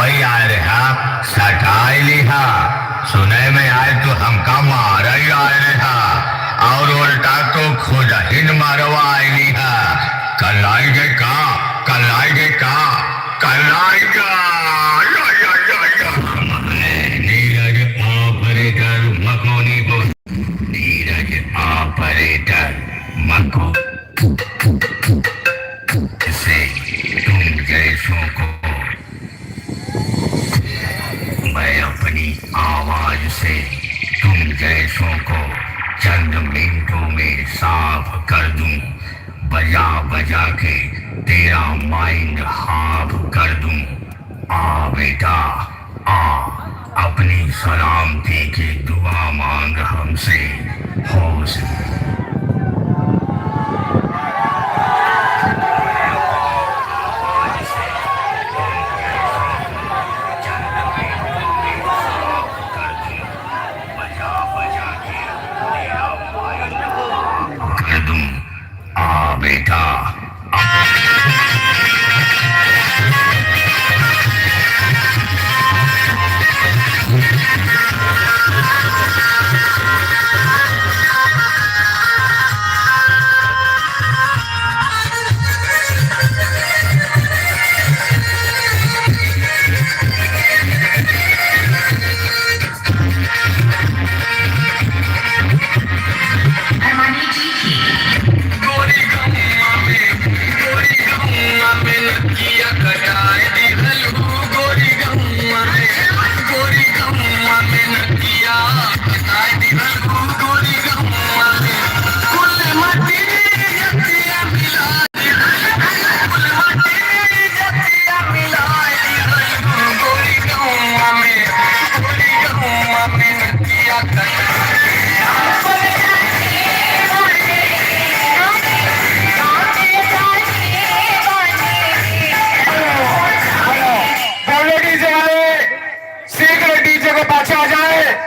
वही आए रहा सटाई लिहा सुने में आए तो हमका मारा ही आए रहा और उल्टा तो खुद ही मरवाई लिहा कल आएगे का कल आएगे का कल आएगा नीरज ऑपरेटर मकोनी को नीरज ऑपरेटर मको से तुम जैसों को मैं अपनी आवाज से तुम जैसों को चंद मिनटों में साफ कर दूं बजा बजा के तेरा माइंड हाफ कर दूं आ बेटा आ अपनी सलामती की दुआ मांग हमसे होश बेटा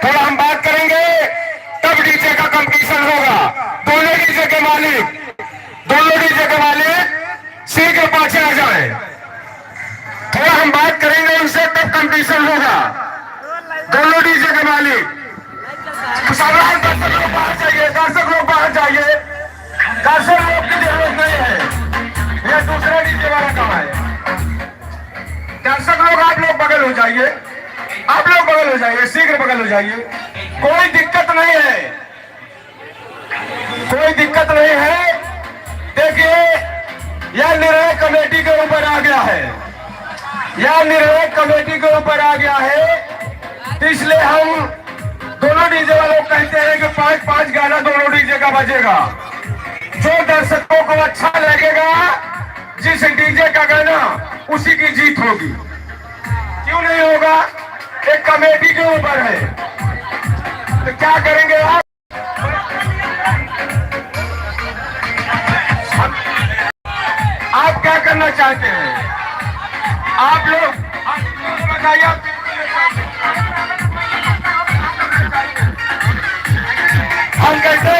थोड़ा हम बात करेंगे तब डीजे का कंपटीशन होगा। दोनों डीजे के मालिक शीघ्र पाछे आ जाए। थोड़ा हम बात करेंगे उनसे तब कंपटीशन होगा। दोनों डीजे के मालिक दर्शक लोग बाहर जाइए, दर्शक लोग बाहर जाइए। दर्शक लोग की जरूरत नहीं है, ये दूसरे डीजे वाला काम है। दर्शक लोग आप लोग बगल हो जाइए, आप लोग बगल हो जाइए, शीघ्र बगल हो जाइए। कोई दिक्कत नहीं है, कोई दिक्कत नहीं है। देखिए यह निर्णय कमेटी के ऊपर आ गया है, यह निर्णय कमेटी के ऊपर आ गया है। इसलिए हम दोनों डीजे वालों कहते हैं कि 5-5 गाना दोनों डीजे का बजेगा। जो दर्शकों को अच्छा लगेगा, जिस डीजे का गाना, उसी की जीत होगी। क्यों नहीं होगा? एक कमेटी के ऊपर है। तो क्या करेंगे आप? आप क्या करना चाहते हैं? आप लोग बताइए। हम कैसे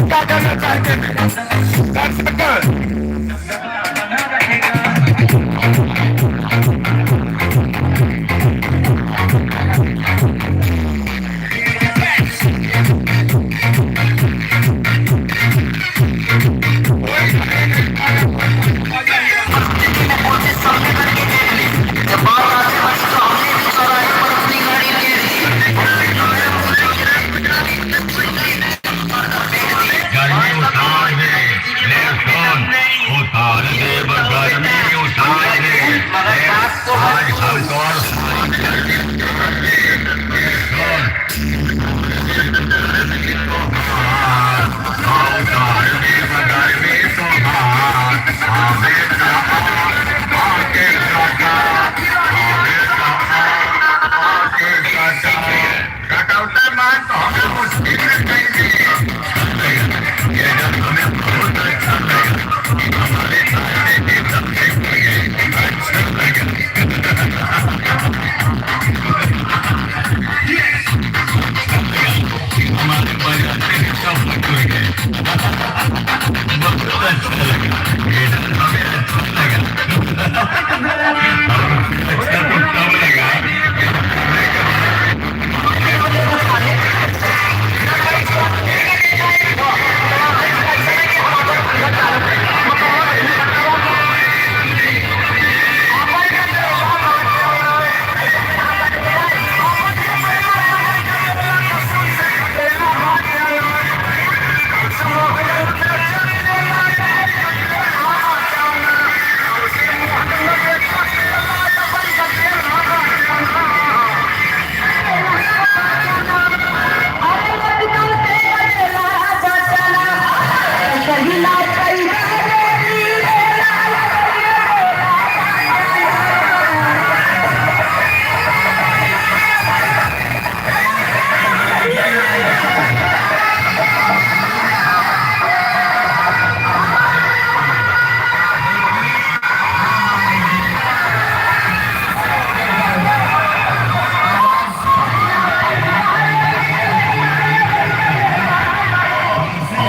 क्या करना चाहते हैं?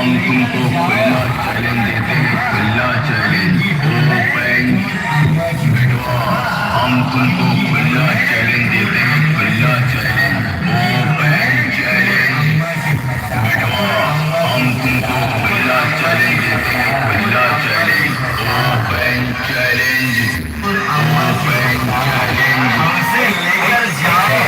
हम तुमको पहला चैलेंज देते हैं, पहला चैलेंज ओपन बेटवा। हम तुमको पहला चैलेंज देते हैं, पहला चैलेंज ओपन चैलेंज बेटवा। हम तुमको पहला चैलेंज देते हैं, पहला challenge open challenge, open challenge से लेकर जाओ।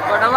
फोटो